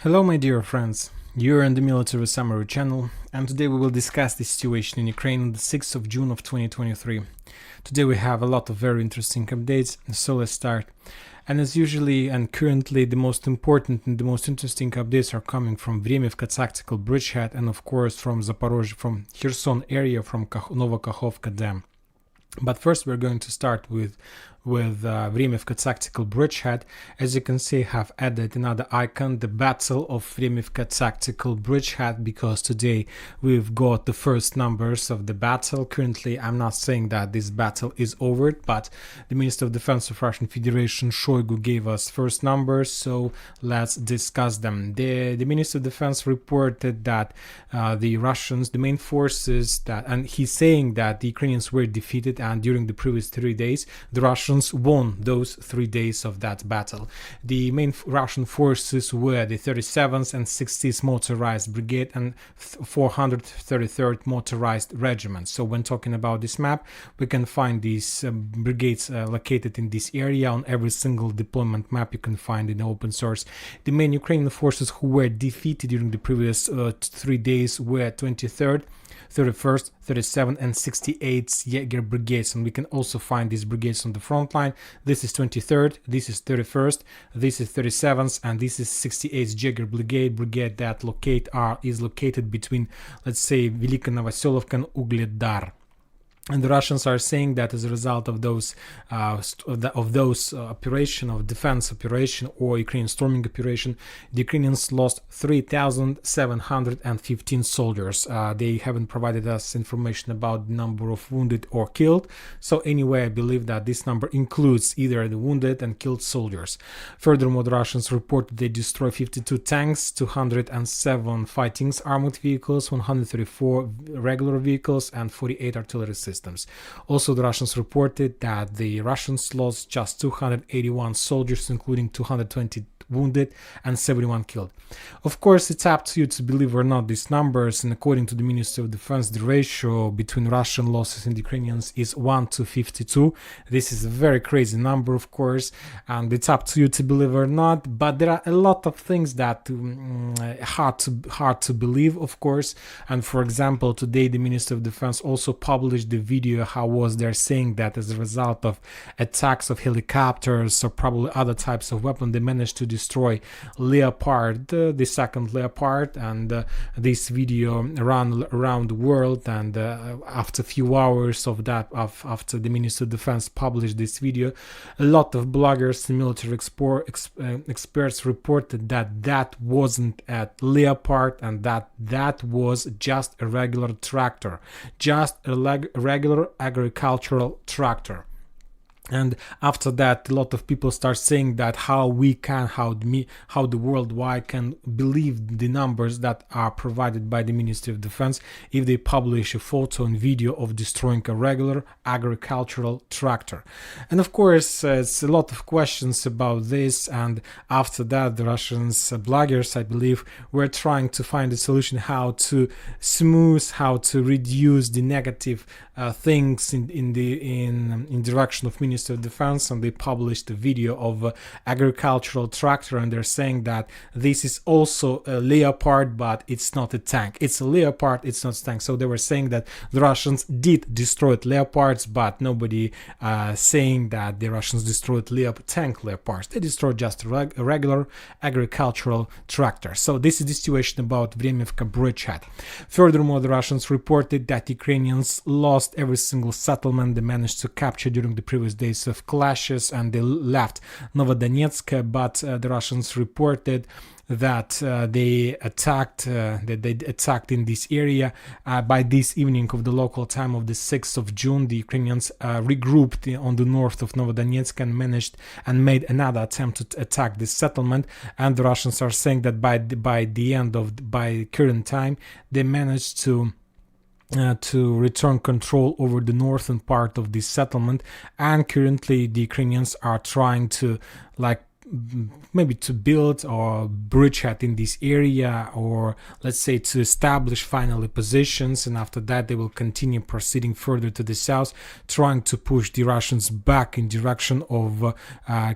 Hello my dear friends, you're in the Military Summary channel, and today we will discuss the situation in Ukraine on the 6th of June of 2023. Today we have a lot of very interesting updates, so let's start. And as usually and currently the most important and the most interesting updates are coming from Vremivka tactical bridgehead and of course from Zaporozhye, from Kherson area, from Novokakhovka dam. But first we're going to start with Vremivka tactical bridgehead. As you can see, I have added another icon, the Battle of Vremivka tactical bridgehead, because today we've got the first numbers of the battle. Currently, I'm not saying that this battle is over, but the Minister of Defense of Russian Federation, Shoigu, gave us first numbers, so let's discuss them. The Minister of Defense reported that the Russians, the main forces, and he's saying that the Ukrainians were defeated, and during the previous 3 days, the Russians won those 3 days of that battle. The main Russian forces were the 37th and 60th Motorized Brigade and 433rd Motorized Regiment. So when talking about this map, we can find these brigades located in this area. On every single deployment map you can find in open source. The main Ukrainian forces who were defeated during the previous 3 days were 23rd, 31st, 37th and 68th Jaeger brigades, and we can also find these brigades on the front line. This is 23rd, this is 31st, this is 37th, and this is 68th Jaeger brigade that is located between, let's say, Velika Novoselovka and Ugledar. And the Russians are saying that as a result of those defense operation or Ukrainian storming operation, the Ukrainians lost 3,715 soldiers. They haven't provided us information about the number of wounded or killed. So anyway, I believe that this number includes either the wounded and killed soldiers. Furthermore, the Russians reported they destroyed 52 tanks, 207 fighting armored vehicles, 134 regular vehicles, and 48 artillery systems. Also, the Russians reported that the Russians lost just 281 soldiers, including 220 wounded and 71 killed. Of course, it's up to you to believe or not these numbers, and according to the Minister of Defense, the ratio between Russian losses and Ukrainians is 1:52. This is a very crazy number, of course, and it's up to you to believe or not, but there are a lot of things that hard to believe, of course. And for example, today the Minister of Defense also published the video how was they're saying that as a result of attacks of helicopters or probably other types of weapons, they managed to destroy Leopard, the second Leopard, and this video ran around the world. And after a few hours of that, after the Minister of Defense published this video, a lot of bloggers and military experts reported that that wasn't a Leopard and that was just a regular tractor, just a regular agricultural tractor. And after that, a lot of people start saying that how the worldwide can believe the numbers that are provided by the Ministry of Defense if they publish a photo and video of destroying a regular agricultural tractor. And of course, it's a lot of questions about this. And after that, the Russians bloggers, I believe, were trying to find a solution how to reduce the negative things in direction of Ministry of Defense, and they published a video of agricultural tractor, and they're saying that this is also a Leopard, but it's not a tank. It's a Leopard, it's not a tank. So they were saying that the Russians did destroy Leopards, but nobody saying that the Russians destroyed tank Leopards. They destroyed just a regular agricultural tractor. So this is the situation about Vremivka bridgehead. Furthermore, the Russians reported that Ukrainians lost every single settlement they managed to capture during the previous days of clashes, and they left Novodonetsk, but the Russians reported that they attacked in this area. By this evening of the local time of the 6th of June, the Ukrainians regrouped on the north of Novodonetsk and made another attempt to attack this settlement. And the Russians are saying that by current time, they managed to return control over the northern part of this settlement, and currently the Ukrainians are trying to maybe to build or bridgehead in this area, or let's say to establish finally positions, and after that they will continue proceeding further to the south, trying to push the Russians back in direction of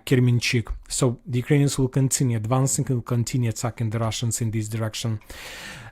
Kremenchuk. So the Ukrainians will continue advancing and will continue attacking the Russians in this direction.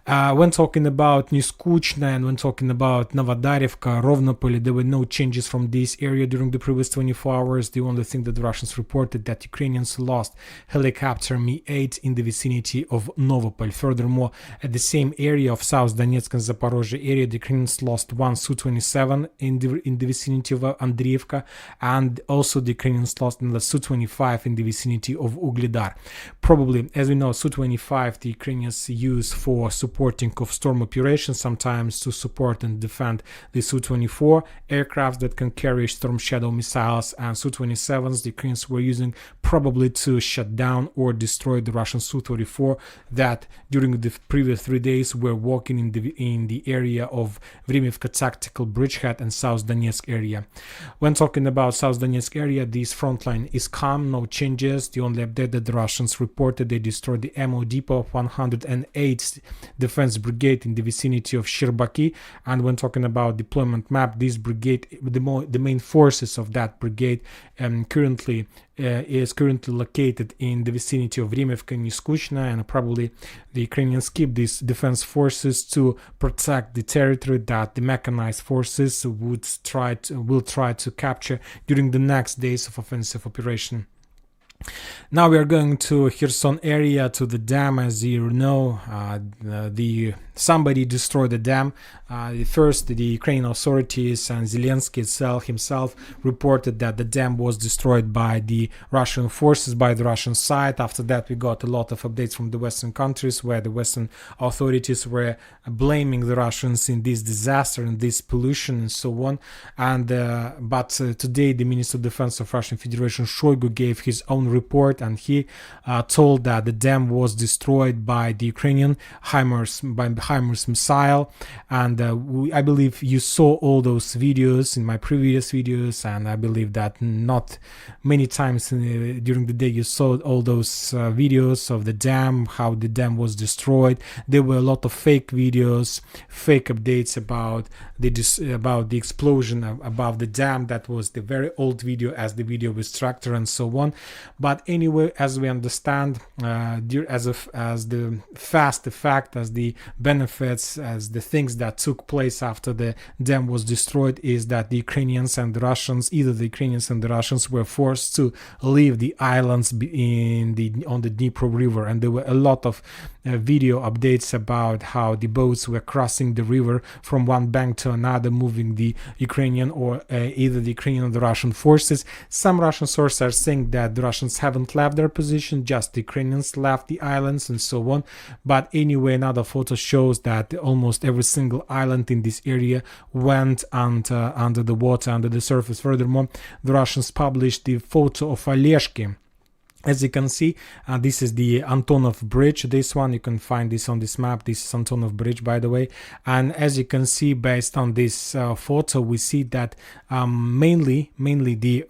When talking about Niskuchna and when talking about Novodarivka, Rovnopol, there were no changes from this area during the previous 24 hours. The only thing that the Russians reported that Ukrainians lost helicopter Mi-8 in the vicinity of Novopol. Furthermore, at the same area of South Donetsk and Zaporozhye area, the Ukrainians lost one Su-27 in the vicinity of Andriivka, and also the Ukrainians lost another Su-25 in the vicinity of Ugledar. Probably, as we know, Su-25 the Ukrainians use for supporting of storm operations, sometimes to support and defend the Su-24 aircrafts that can carry Storm Shadow missiles, and Su-27s the Ukrainians were using probably to shut down or destroy the Russian Su-34 that during the previous 3 days were walking in the area of Vremivka Tactical Bridgehead and South Donetsk area. When talking about South Donetsk area, this front line is calm, no changes. The only update that the Russians reported, they destroyed the ammo depot of 108 Defense Brigade in the vicinity of Sherbaki. And when talking about deployment map, this brigade, the main forces of that brigade is currently located in the vicinity of Vremivka and Niskuchna, and probably the Ukrainians keep these defense forces to protect the territory that the mechanized forces will try to capture during the next days of offensive operation. Now we are going to Kherson area, to the dam. As you know, somebody destroyed the dam. First, the Ukrainian authorities and Zelensky himself reported that the dam was destroyed by the Russian forces, by the Russian side. After that, we got a lot of updates from the Western countries, where the Western authorities were blaming the Russians in this disaster and this pollution and so on. And but today, the Minister of Defense of Russian Federation, Shoigu, gave his own report, and he told that the dam was destroyed by the Ukrainian HIMARS missile. And I believe you saw all those videos in my previous videos, and I believe that not many times during the day you saw all those videos of the dam, how the dam was destroyed. There were a lot of fake videos, fake updates about the explosion above the dam. That was the very old video, as the video with tractor and so on. But anyway, as we understand, as the fact, as the benefits, as the things that took place after the dam was destroyed, is that the Ukrainians and the Russians, either the Ukrainians and the Russians, were forced to leave the islands on the Dnipro River, and there were a lot of video updates about how the boats were crossing the river from one bank to another, moving the Ukrainian or either the Ukrainian or the Russian forces. Some Russian sources are saying that the Russians haven't left their position, just the Ukrainians left the islands and so on. But anyway, another photo shows that almost every single island in this area went under the water, under the surface. Furthermore, the Russians published the photo of Oleshki. As you can see, this is the Antonov Bridge. This one, you can find this on this map. This is Antonov Bridge, by the way. And as you can see, based on this photo, we see that mainly the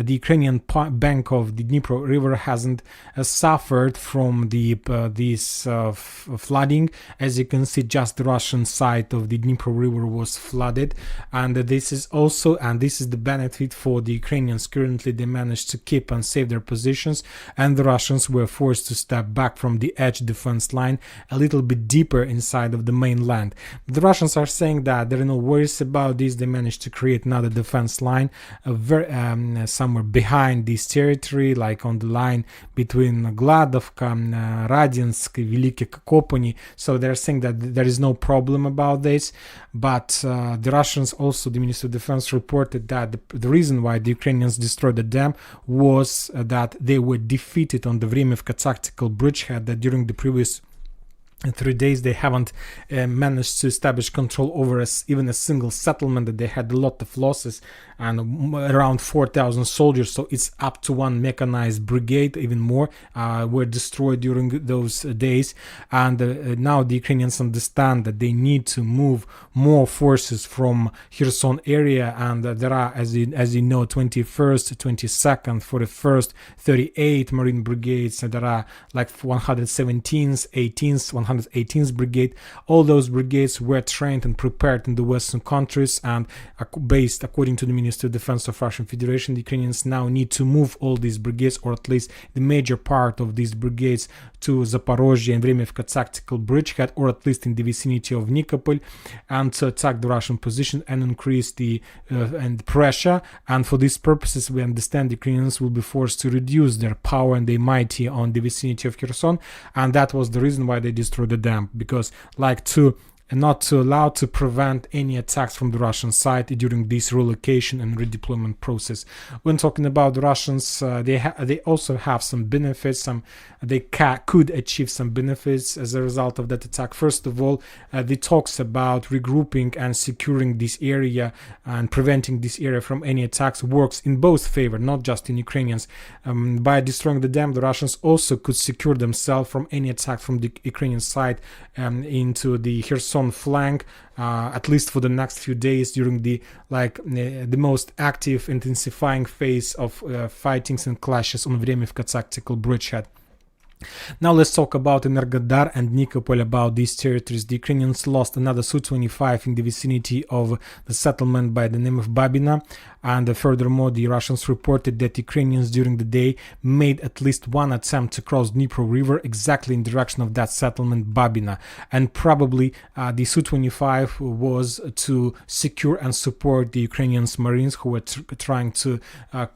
Ukrainian bank of the Dnipro River hasn't suffered from this flooding. As you can see, just the Russian side of the Dnipro River was flooded. And this is the benefit for the Ukrainians. Currently, they managed to keep and save their positions, and the Russians were forced to step back from the edge defense line a little bit deeper inside of the mainland. The Russians are saying that there are no worries about this. They managed to create another defense line somewhere behind this territory, like on the line between Gladovka, Radinsk, Velike Kopony. So they're saying that there is no problem about this. But the Russians, also the Minister of Defense, reported that the reason why the Ukrainians destroyed the dam was that they were defeated on the Vremivka Tactical Bridgehead, that during the previous 3 days they haven't managed to establish control over even a single settlement, that they had a lot of losses and around 4,000 soldiers. So it's up to one mechanized brigade, even more, were destroyed during those days. And now the Ukrainians understand that they need to move more forces from Kherson area, and there are, as you know, 21st, 22nd, 41st, 38 Marine brigades, and there are like 117th, 18th, 118th Brigade. All those brigades were trained and prepared in the Western countries, and based according to the Ministry of Defense of Russian Federation, the Ukrainians now need to move all these brigades, or at least the major part of these brigades, to Zaporozhye and Vremyevka tactical bridgehead, or at least in the vicinity of Nikopol, and to attack the Russian position and increase the and pressure. And for these purposes, we understand the Ukrainians will be forced to reduce their power and their mighty on the vicinity of Kherson, and that was the reason why they destroyed the dam, because not to allow to prevent any attacks from the Russian side during this relocation and redeployment process. When talking about the Russians, they also have some benefits. They could achieve some benefits as a result of that attack. First of all, the talks about regrouping and securing this area and preventing this area from any attacks works in both favor, not just in Ukrainians. By destroying the dam, the Russians also could secure themselves from any attack from the Ukrainian side into the Kherson flank, at least for the next few days during the most active intensifying phase of fightings and clashes on Vremyevka tactical bridgehead. Now let's talk about Energodar and Nikopol, about these territories. The Ukrainians lost another Su-25 in the vicinity of the settlement by the name of Babina, and furthermore the Russians reported that Ukrainians during the day made at least one attempt to cross Dnipro River exactly in the direction of that settlement Babina, and probably the Su-25 was to secure and support the Ukrainian Marines who were trying to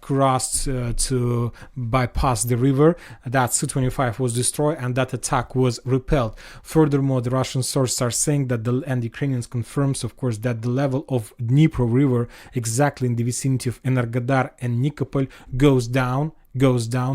cross to bypass the river. That Su-25 was destroyed and that attack was repelled. Furthermore, the Russian sources are saying that and the Ukrainians confirms, of course, that the level of Dnipro River exactly in the vicinity of Energodar and Nikopol goes down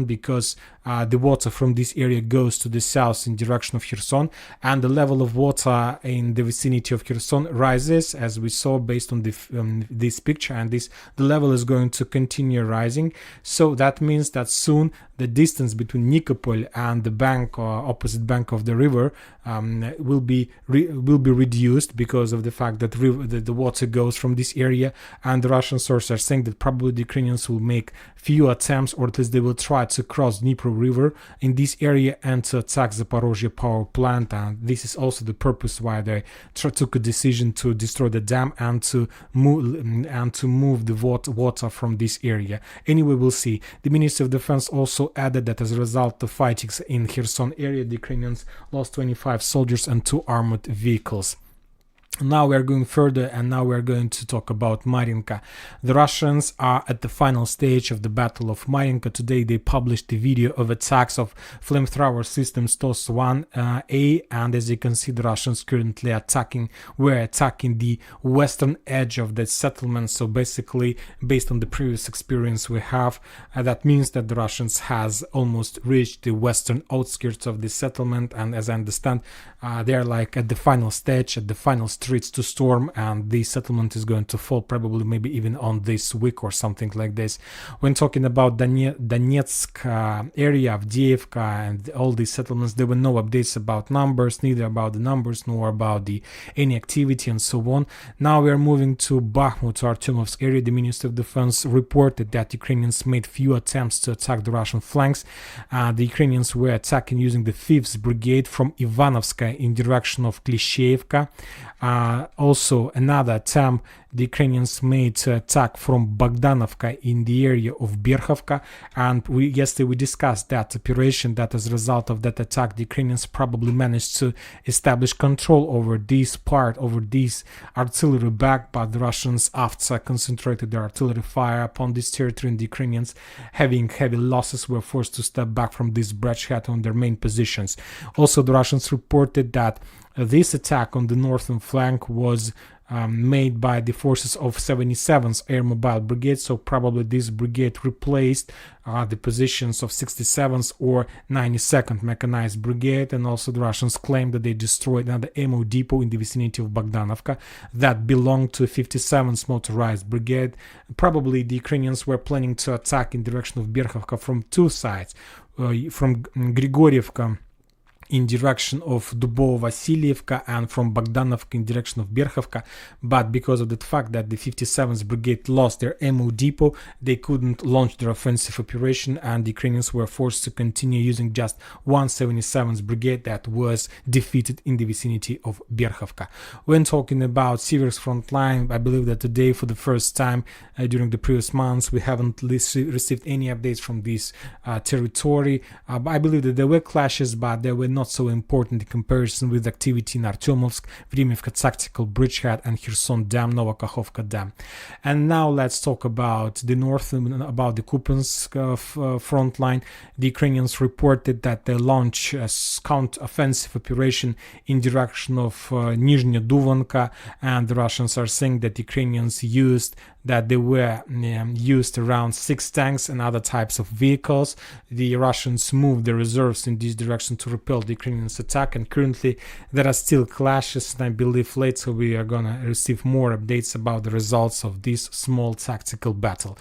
because the water from this area goes to the south in direction of Kherson, and the level of water in the vicinity of Kherson rises, as we saw based on this picture, and the level is going to continue rising. So that means that soon the distance between Nikopol and the bank or opposite bank of the river will be reduced because of the fact that the water goes from this area, and the Russian sources are saying that probably the Ukrainians will make few attempts, or at least they will try to cross Dnipro River in this area and to attack the Zaporozhye power plant. And this is also the purpose why they took a decision to destroy the dam and to move the water from this area. Anyway, we'll see. The Ministry of Defense also added that as a result of fighting in Kherson area, the Ukrainians lost 25 soldiers and 2 armored vehicles. Now we are going further, and now we are going to talk about Marinka. The Russians are at the final stage of the Battle of Marinka. Today they published the video of attacks of flamethrower systems TOS-1A, and as you can see, the Russians currently were attacking the western edge of the settlement. So basically, based on the previous experience we have, that means that the Russians has almost reached the western outskirts of the settlement, and as I understand, they are like at the final stage, at the final streets to storm, and the settlement is going to fall probably maybe even on this week or something like this. When talking about Donetsk area, Avdiivka, and all these settlements, there were no updates about numbers, neither about the numbers nor about any activity and so on. Now we are moving to Bakhmut, to Artyomovsk area. The Ministry of Defense reported that Ukrainians made few attempts to attack the Russian flanks. The Ukrainians were attacking using the 5th Brigade from Ivanovska in direction of Klishevka. Also another attempt the Ukrainians made to attack from Bogdanovka in the area of Berkhovka, and yesterday we discussed that operation, that as a result of that attack the Ukrainians probably managed to establish control over this artillery back, but the Russians, after concentrated their artillery fire upon this territory, and the Ukrainians, having heavy losses, were forced to step back from this bridgehead on their main positions. Also, the Russians reported that this attack on the northern flank was made by the forces of 77th Air Mobile Brigade, so probably this brigade replaced the positions of 67th or 92nd Mechanized Brigade. And also the Russians claimed that they destroyed another ammo depot in the vicinity of Bogdanovka that belonged to 57th Motorized Brigade. Probably the Ukrainians were planning to attack in direction of Berkhovka from two sides, from Grigorievka in direction of Dubovo-Vasilievka and from Bogdanovka in direction of Berkhovka, but because of the fact that the 57th Brigade lost their ammo depot, they couldn't launch their offensive operation, and the Ukrainians were forced to continue using just 177th Brigade that was defeated in the vicinity of Berkhovka. When talking about Sever's front line, I believe that today, for the first time during the previous months, we haven't received any updates from this territory. I believe that there were clashes, but they were not so important in comparison with activity in Artyomovsk, Vremivka Tactical Bridgehead, and Kherson Dam, Novokakhovka Dam. And now let's talk about the north, about the Kupiansk front line. The Ukrainians reported that they launched a counter-offensive operation in direction of Nizhny Duvonka, and the Russians are saying that the Ukrainians used around 6 tanks and other types of vehicles. The Russians moved the reserves in this direction to repel the Ukrainians' attack, and currently there are still clashes, and I believe later we are gonna receive more updates about the results of this small tactical battle.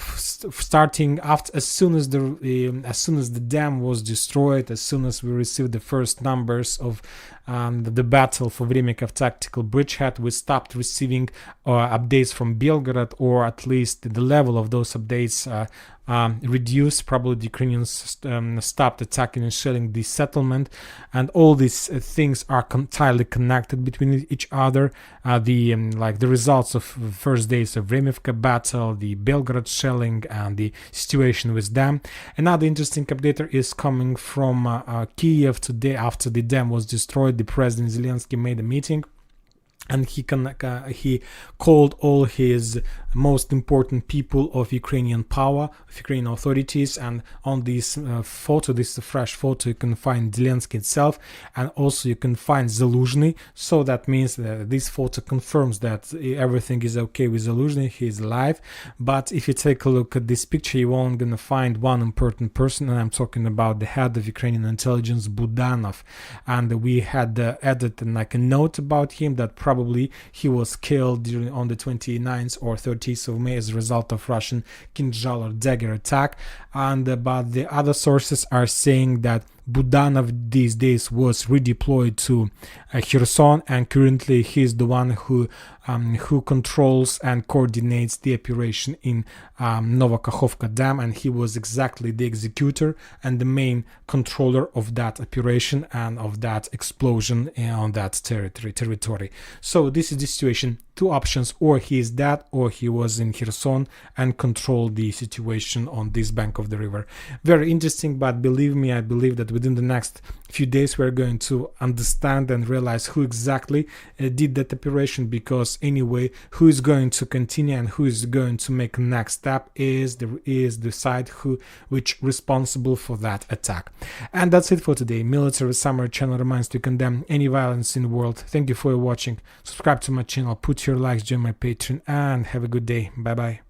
Starting after, as soon as the dam was destroyed, as soon as we received the first numbers of the battle for Vremikov Tactical Bridgehead, we stopped receiving updates from Belgorod, or at least the level of those updates reduced. Probably the Ukrainians stopped attacking and shelling the settlement, and all these things are entirely connected between each other. The results of first days of Vremivka battle, the Belgorod shelling, and the situation with them. Another interesting update is coming from Kiev today. After the dam was destroyed, the President Zelensky made a meeting, and he called all his most important people of Ukrainian power, of Ukrainian authorities, and on this photo, this is a fresh photo, you can find Zelensky itself, and also you can find Zaluzhny. So that means that this photo confirms that everything is okay with Zaluzhny, he is alive. But if you take a look at this picture, you're only going to find one important person, and I'm talking about the head of Ukrainian intelligence, Budanov. And we had added a note about him that probably he was killed on the 29th or 30th of May as a result of Russian Kinzhal or dagger attack. But the other sources are saying that Budanov these days was redeployed to Kherson, and currently he is the one who controls and coordinates the operation in Novokakhovka Dam, and he was exactly the executor and the main controller of that operation and of that explosion on that territory. So this is the situation. Two options: or he is dead, or he was in Kherson and controlled the situation on this bank of the river. Very interesting, but believe me, I believe that within the next few days we're going to understand and realize who exactly did that operation, because anyway, who is going to continue and who is going to make next step is the side which responsible for that attack. And that's it for today. Military Summary channel reminds to condemn any violence in the world. Thank you for watching. Subscribe to my channel, put your likes, join my Patreon, and have a good day. Bye bye.